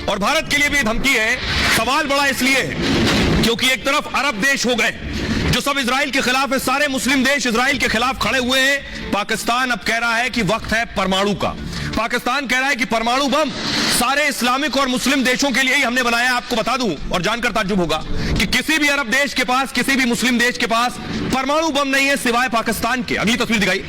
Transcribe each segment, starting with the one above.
और भारत के लिए भी धमकी है। सवाल बड़ा इसलिए है क्योंकि एक तरफ अरब देश हो गए जो सब इजराइल के खिलाफ है, सारे मुस्लिम देश इजराइल के खिलाफ खड़े हुए हैं। पाकिस्तान अब कह रहा है कि वक्त है परमाणु का। पाकिस्तान कह रहा है कि परमाणु बम सारे इस्लामिक और मुस्लिम देशों के लिए ही हमने बनाया। आपको बता दूं और जानकर ताज्जुब होगा कि किसी भी अरब देश के पास, किसी भी मुस्लिम देश के पास परमाणु बम नहीं है सिवाय पाकिस्तान के। अगली तस्वीर दिखाई।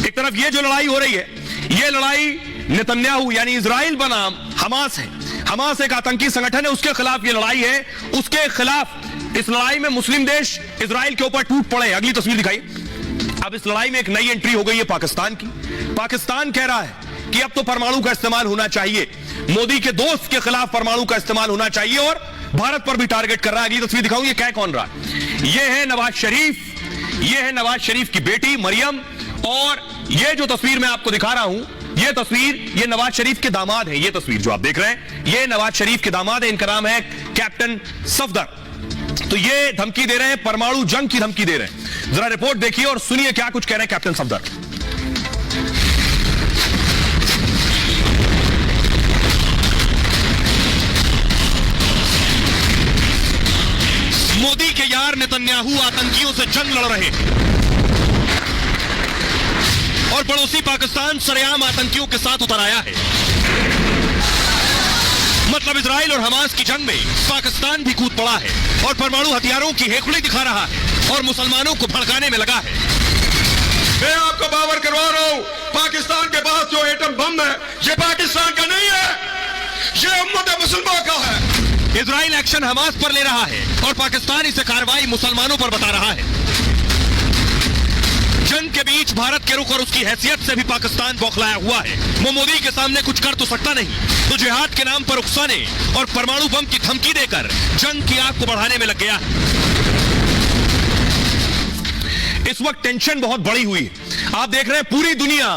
एक तरफ ये जो लड़ाई हो रही है, ये लड़ाई नेतन्याहू यानी इजराइल बनाम हमास है। हमास एक आतंकी संगठन है, उसके खिलाफ ये लड़ाई है। उसके खिलाफ इस लड़ाई में मुस्लिम देश इजराइल के ऊपर टूट पड़े। अगली तस्वीर दिखाई। अब इस लड़ाई में एक नई एंट्री हो गई है पाकिस्तान की। पाकिस्तान कह रहा है कि अब तो परमाणु का इस्तेमाल होना चाहिए, मोदी के दोस्त के खिलाफ परमाणु का इस्तेमाल होना चाहिए और भारत पर भी टारगेट कर रहा है। अगली तस्वीर दिखाऊं, ये कह कौन रहा है? ये है नवाज शरीफ, ये है नवाज शरीफ की बेटी मरियम, और ये जो तस्वीर मैं आपको दिखा रहा हूं, ये तस्वीर ये नवाज शरीफ के दामाद है। ये तस्वीर जो आप देख रहे हैं, ये नवाज शरीफ के दामाद है। इनका नाम है कैप्टन सफदर। तो ये धमकी दे रहे हैं, परमाणु जंग की धमकी दे रहे हैं। जरा रिपोर्ट देखिए और सुनिए क्या कुछ कह रहे हैं कैप्टन सफदर। मोदी के यार नेतन्याहू आतंकियों से जंग लड़ रहे हैं और पड़ोसी पाकिस्तान सरेआम आतंकियों के साथ उतर आया है। मतलब इजराइल और हमास की जंग में पाकिस्तान भी कूद पड़ा है और परमाणु हथियारों की हेखुड़ी दिखा रहा है और मुसलमानों को भड़काने में लगा है। मैं आपको बावर करवा रहा हूं, पाकिस्तान के पास जो एटम बम है ये पाकिस्तान का नहीं है, ये उम्मत मुसलमान का है। इजराइल एक्शन हमास पर ले रहा है और पाकिस्तान इसे कार्रवाई मुसलमानों पर बता रहा है। जंग के बीच भारत के रुख और उसकी हैसियत से भी पाकिस्तान बौखलाया हुआ है। वो मोदी के सामने कुछ कर तो सकता नहीं, तो जिहाद के नाम पर उकसाने और परमाणु बम की धमकी देकर जंग की आग को बढ़ाने में लग गया है। इस वक्त टेंशन बहुत बड़ी हुई है। आप देख रहे हैं पूरी दुनिया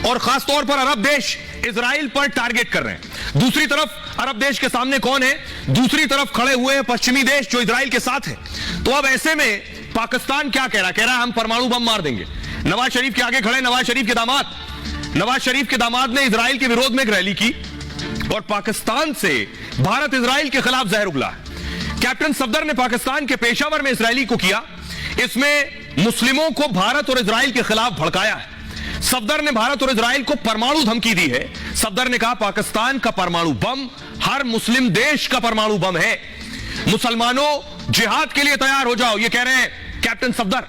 और खासतौर पर अरब देश इजराइल पर टारगेट कर रहे हैं। दूसरी तरफ अरब देश के सामने कौन है? दूसरी तरफ खड़े हुए हैं पश्चिमी देश जो इजराइल के साथ है। तो अब ऐसे में पाकिस्तान क्या कह रहा है? कह रहा है हम परमाणु बम मार देंगे। नवाज शरीफ के आगे खड़े नवाज शरीफ के दामाद। नवाज शरीफ के दामाद ने इजराइल के विरोध में एक रैली की और पाकिस्तान से भारत इजराइल के खिलाफ जहर उगला है। कैप्टन सफदर ने पाकिस्तान के पेशावर में इसराइली को किया, इसमें मुस्लिमों को भारत और इजराइल के खिलाफ भड़काया है। सफदर ने भारत और इजराइल को परमाणु धमकी दी है। सफदर ने कहा पाकिस्तान का परमाणु बम हर मुस्लिम देश का परमाणु बम है। मुसलमानों जिहाद के लिए तैयार हो जाओ, ये कह रहे हैं कैप्टन सफदर।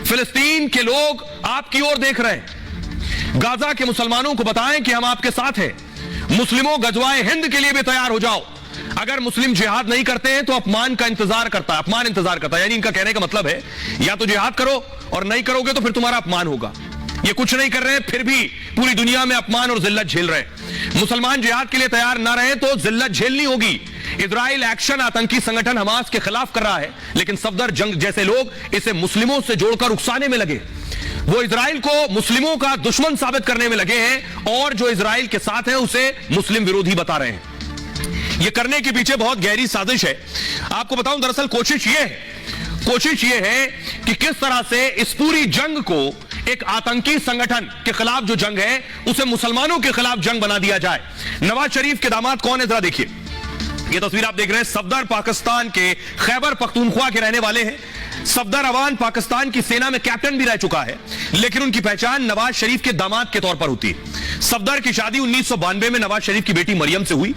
फिलिस्तीन के लोग आपकी ओर देख रहे हैं। गाजा के मुसलमानों को बताएं कि हम आपके साथ हैं। मुस्लिमों गजवाए हिंद के लिए भी तैयार हो जाओ। अगर मुस्लिम जिहाद नहीं करते हैं तो अपमान का इंतजार करता है, अपमान इंतजार करता है। यानी इनका कहने का मतलब है या तो जिहाद करो और नहीं करोगे तो फिर तुम्हारा अपमान होगा। ये कुछ नहीं कर रहे हैं फिर भी पूरी दुनिया में अपमान और जिल्लत झेल रहे हैं। मुसलमान जिहाद के लिए तैयार ना रहे तो जिल्लत झेलनी होगी। इजराइल एक्शन आतंकी संगठन हमास के खिलाफ कर रहा है, लेकिन सफदर जंग जैसे लोग इसे मुस्लिमों से जोड़कर उकसाने में लगे। वो इजराइल को मुस्लिमों का दुश्मन साबित करने में लगे हैं और जो इजराइल के साथ है उसे मुस्लिम विरोधी बता रहे हैं। ये करने के पीछे बहुत गहरी साजिश है। आपको बताऊं, दरअसल कोशिश ये है कि किस तरह से इस पूरी जंग को एक आतंकी संगठन के खिलाफ जो जंग है उसे मुसलमानों के खिलाफ जंग बना दिया जाए। नवाज शरीफ के दामाद कौन है जरा देखिए। ये तस्वीर आप देख रहे हैं, सफदर पाकिस्तान के खैबर पख्तूनख्वा के रहने वाले हैं। सफदर अवान पाकिस्तान की सेना में कैप्टन भी रह चुका है, लेकिन उनकी पहचान नवाज शरीफ के दामाद के तौर पर होती है। सफदर की शादी 1992 में नवाज शरीफ की बेटी मरियम से हुई।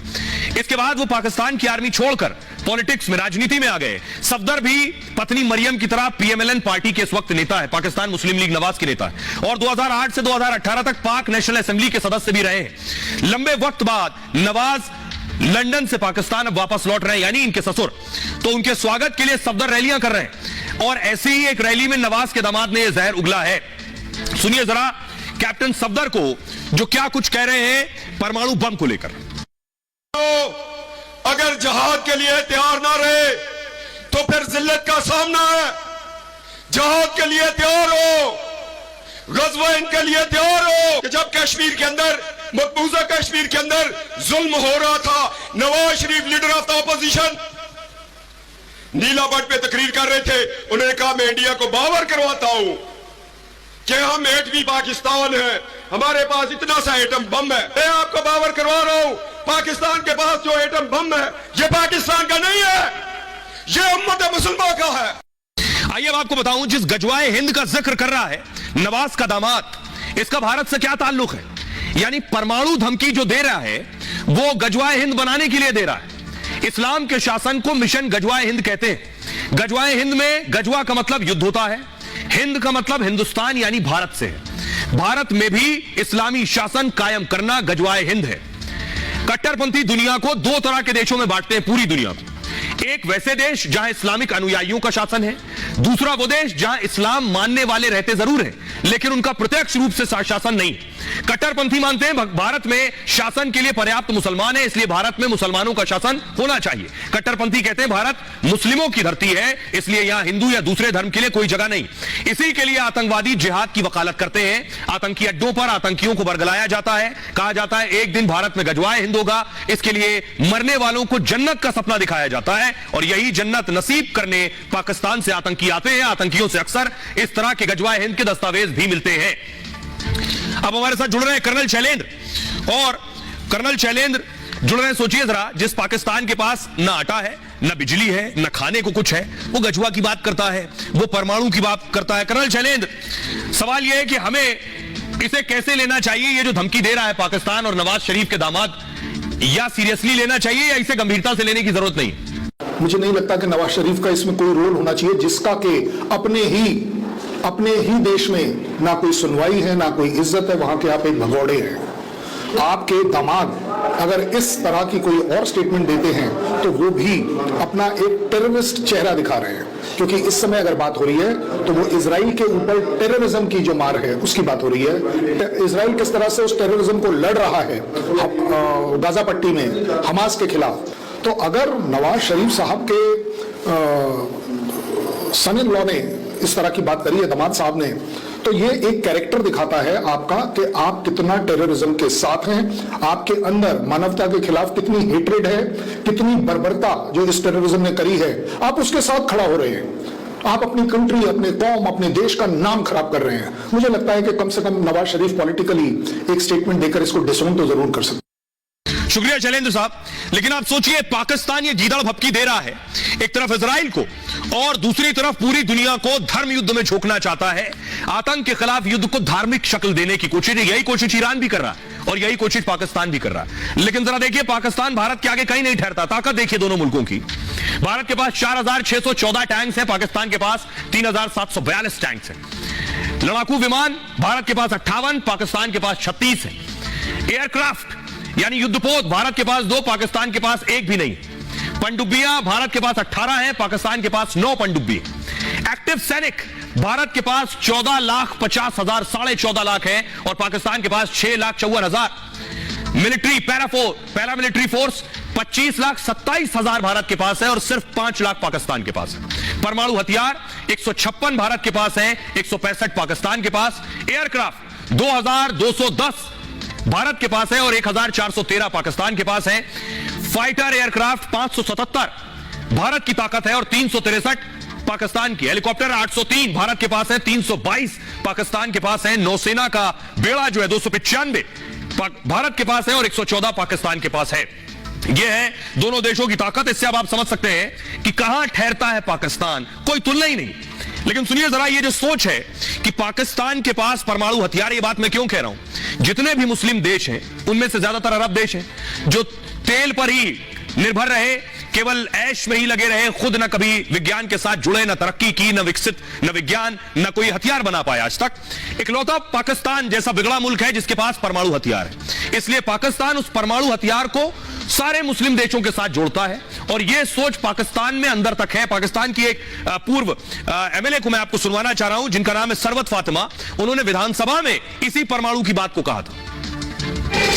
इसके बाद वो पाकिस्तान की आर्मी छोड़कर पॉलिटिक्स में, राजनीति में आ गए। सफदर भी पत्नी मरियम की तरह पीएमएलएन पार्टी के इस वक्त नेता है, पाकिस्तान मुस्लिम लीग नवाज के नेता है, और 2008 से 2018 तक पाक नेशनल असेंबली के सदस्य भी रहे। लंबे वक्त बाद नवाज लंदन से पाकिस्तान अब वापस लौट रहे हैं, यानी इनके ससुर। तो उनके स्वागत के लिए सफदर रैलियां कर रहे हैं और ऐसी ही एक रैली में नवाज के दामाद ने यह जहर उगला है। सुनिए जरा कैप्टन सफदर को जो क्या कुछ कह रहे हैं परमाणु बम को लेकर। अगर जहाद के लिए तैयार ना रहे तो फिर जिल्लत का सामना है। जहाद के लिए तैयार हो, गज़वा इनके लिए तैयार हो कि जब कश्मीर के अंदर, मकबूजा कश्मीर के अंदर जुल्म हो रहा था, Nawaz Sharif leader of the opposition Neela Butt पे तकरीर कर रहे थे। उन्होंने कहा मैं इंडिया को बावर करवाता हूं कि हम एटमी पाकिस्तान है, हमारे पास इतना सा एटम बम है। मैं आपको बावर करवा रहा हूं पाकिस्तान के पास जो एटम बम है ये पाकिस्तान का नहीं है, ये उम्मत मुसलमान का है। आइए अब आपको बताऊं, जिस गजवाए हिंद का जिक्र कर रहा है नवाज का दामाद, इसका भारत से क्या ताल्लुक है? यानी परमाणु धमकी जो दे रहा है वो गजवाए हिंद बनाने के लिए दे रहा है। इस्लाम के शासन को मिशन गजवाए हिंद कहते हैं। गजवाए हिंद में गजवा का मतलब युद्ध होता है, हिंद का मतलब हिंदुस्तान यानी भारत से है। भारत में भी इस्लामी शासन कायम करना गजवाए हिंद है। कट्टरपंथी दुनिया को दो तरह के देशों में बांटते हैं, पूरी दुनिया को। एक वैसे देश जहां इस्लामिक अनुयायियों का शासन है, दूसरा वो देश जहां इस्लाम मानने वाले रहते जरूर हैं लेकिन उनका प्रत्यक्ष रूप से शासन नहीं। कट्टरपंथी मानते हैं भारत में शासन के लिए पर्याप्त मुसलमान है, इसलिए भारत में मुसलमानों का शासन होना चाहिए। कट्टरपंथी कहते हैं भारत मुस्लिमों की धरती है, इसलिए यहां हिंदू या दूसरे धर्म के लिए कोई जगह नहीं। इसी के लिए आतंकवादी जिहाद की वकालत करते हैं। आतंकी अड्डों पर आतंकियों को बरगलाया जाता है, कहा जाता है एक दिन भारत में गजवाए हिंद होगा। इसके लिए मरने वालों को जन्नत का सपना दिखाया जाता है और यही जन्नत नसीब करने पाकिस्तान से आतंकी आते हैं। आतंकियों से अक्सर इस तरह के गजवाए हिंद के दस्तावेज भी मिलते हैं। अब हमारे साथ जुड़ रहे हैं कर्नल शैलेंद्र, और कर्नल शैलेंद्र जुड़ रहे हैं। सोचिए जरा, जिस पाकिस्तान के पास ना आटा है, ना बिजली है, ना खाने को कुछ है, वो गजवा की बात करता है, वो परमाणु की बात करता है। कर्नल शैलेंद्र, सवाल यह है कि हमें इसे कैसे लेना चाहिए, ये जो धमकी दे रहा है पाकिस्तान और नवाज शरीफ के दामाद, या सीरियसली लेना चाहिए या इसे गंभीरता से लेने की जरूरत नहीं? मुझे नहीं लगता कि नवाज शरीफ का इसमें कोई रोल होना चाहिए, जिसका कि अपने ही देश में ना कोई सुनवाई है, ना कोई इज्जत है, वहां के आप एक भगौड़े हैं। आपके दामाद अगर इस तरह की कोई और स्टेटमेंट देते हैं तो वो भी अपना एक टेररिस्ट चेहरा दिखा रहे हैं, क्योंकि इस समय अगर बात हो रही है तो वो इजराइल के ऊपर टेररिज्म की जो मार है उसकी बात हो रही है। इजराइल किस तरह से उस टेररिज्म को लड़ रहा है गाजा पट्टी में हमास के खिलाफ। तो अगर नवाज शरीफ साहब के सन इन लॉ ने इस तरह की बात करी है, दामाद साहब ने, तो ये एक कैरेक्टर दिखाता है आपका कि आप कितना टेररिज्म के साथ हैं, आपके अंदर मानवता के खिलाफ कितनी हेट्रेड है, कितनी बर्बरता जो इस टेररिज्म ने करी है, आप उसके साथ खड़ा हो रहे हैं। आप अपनी कंट्री, अपने कौम, अपने देश का नाम खराब कर रहे हैं। मुझे लगता है कि कम से कम नवाज शरीफ पॉलिटिकली एक स्टेटमेंट देकर इसको डिसोन तो जरूर कर सकते। शुक्रिया शैलेंद्र साहब। लेकिन आप सोचिए, पाकिस्तान ये गीदड़ भपकी दे रहा है, एक तरफ इजराइल को और दूसरी तरफ पूरी दुनिया को धर्म युद्ध में झोंकना चाहता है। आतंक के खिलाफ युद्ध को धार्मिक शक्ल देने की कोशिश, यही कोशिश ईरान भी कर रहा है और यही कोशिश पाकिस्तान भी कर रहा है। लेकिन जरा देखिए, पाकिस्तान भारत के आगे कहीं नहीं ठहरता। ताकत देखिए दोनों मुल्कों की। भारत के पास 4614 टैंक्स हैं, पाकिस्तान के पास 3742 टैंक्स हैं। लड़ाकू विमान भारत के पास 58, पाकिस्तान के पास 36 है। एयरक्राफ्ट यानी युद्धपोत भारत के पास 2, पाकिस्तान के पास 1 भी नहीं। पनडुब्बियां भारत के पास 18 हैं, पाकिस्तान के पास 9 पनडुब्बी। एक्टिव सैनिक भारत के पास 14,50,000, 14.5 लाख है और पाकिस्तान के पास 6,54,000। मिलिट्री पैरामिलिट्री फोर्स 25,27,000 भारत के पास है और सिर्फ 5 लाख पाकिस्तान के पास है। परमाणु हथियार 156 भारत के पास है, 165 पाकिस्तान के पास। एयरक्राफ्ट 2,210 भारत के पास है और 1,413 पाकिस्तान के पास है। फाइटर एयरक्राफ्ट 577 भारत की ताकत है और 363 पाकिस्तान की। हेलीकॉप्टर 803 भारत के पास है, 322 पाकिस्तान के पास है। नौसेना का बेड़ा जो है 295 भारत के पास है और 114 पाकिस्तान के पास है। यह है दोनों देशों की ताकत। इससे अब आप समझ सकते हैं कि कहां ठहरता है पाकिस्तान, कोई तुलना ही नहीं। लेकिन सुनिए जरा, ये जो सोच है कि पाकिस्तान के पास परमाणु हथियार, ये बात मैं क्यों कह रहा हूं? जितने भी मुस्लिम देश हैं उनमें से ज्यादातर अरब देश हैं जो तेल पर ही निर्भर रहे, केवल ऐश में ही लगे रहे, खुद न कभी विज्ञान के साथ जुड़े, न तरक्की की, न विकसित, न विज्ञान, न कोई हथियार बना पाया आज तक। इकलौता पाकिस्तान जैसा बिगड़ा मुल्क है जिसके पास परमाणु हथियार है। इसलिए पाकिस्तान उस परमाणु हथियार को सारे मुस्लिम देशों के साथ जोड़ता है और यह सोच पाकिस्तान में अंदर तक है। पाकिस्तान की एक पूर्व एमएलए को मैं आपको सुनवाना चाह रहा हूं, जिनका नाम है सरवत फातिमा। उन्होंने विधानसभा में इसी परमाणु की बात को कहा था।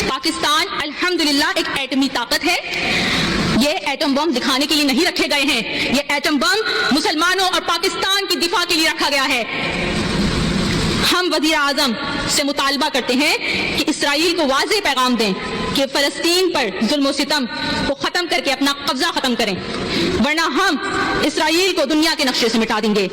पाकिस्तान अल्हम्दुलिल्लाह एक एटमी ताकत है। ये एटम बम दिखाने के लिए नहीं रखे गए हैं, ये एटम बम मुसलमानों और पाकिस्तान की दिफा के लिए रखा गया है। हम वज़ीर आज़म से मुतालबा करते हैं कि इसराइल को वाज़ेह पैगाम दें कि फ़लस्तीन पर जुल्म और सितम को ख़त्म करके अपना कब्जा ख़त्म करें, वरना हम इसराइल को दुनिया के नक्शे से मिटा देंगे।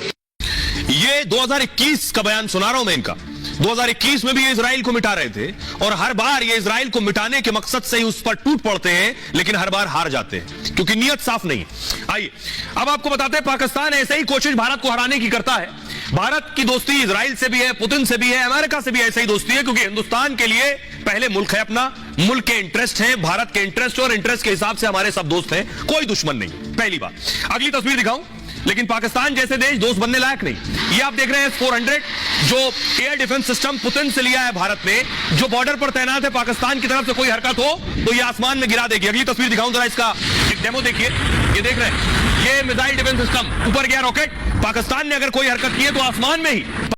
ये 2021 का बयान सुना रहा हूं मैं इनका। 2021 में भी इसराइल को मिटा रहे थे और हर बार ये इजराइल को मिटाने के मकसद से ही उस पर टूट पड़ते हैं, लेकिन हर बार हार जाते हैं क्योंकि नीयत साफ नहीं। आइए अब आपको बताते हैं, पाकिस्तान ऐसे ही कोशिश भारत को हराने की करता है। भारत की दोस्ती इजराइल से भी है, पुतिन से भी है, अमेरिका से भी ऐसे ही दोस्ती है, क्योंकि हिंदुस्तान के लिए पहले मुल्क है अपना, मुल्क के इंटरेस्ट हैं, भारत के इंटरेस्ट और इंटरेस्ट के हिसाब से हमारे सब दोस्त हैं, कोई दुश्मन नहीं। पहली बात। अगली तस्वीर दिखाऊं, लेकिन पाकिस्तान जैसे देश दोस्त बनने लायक नहीं। ये आप देख रहे हैं S-400 जो एयर डिफेंस सिस्टम पुतिन से लिया है भारत ने, जो बॉर्डर पर तैनात है, पाकिस्तान की तरफ से कोई हरकत हो तो ये आसमान में गिरा देगी। अगली तस्वीर दिखाऊं जरा, इसका एक डेमो देखिए। ये देख रहे हैं, ये मिसाइल डिफेंस सिस्टम, ऊपर गया रॉकेट, पाकिस्तान ने अगर कोई हरकत की है तो आसमान में ही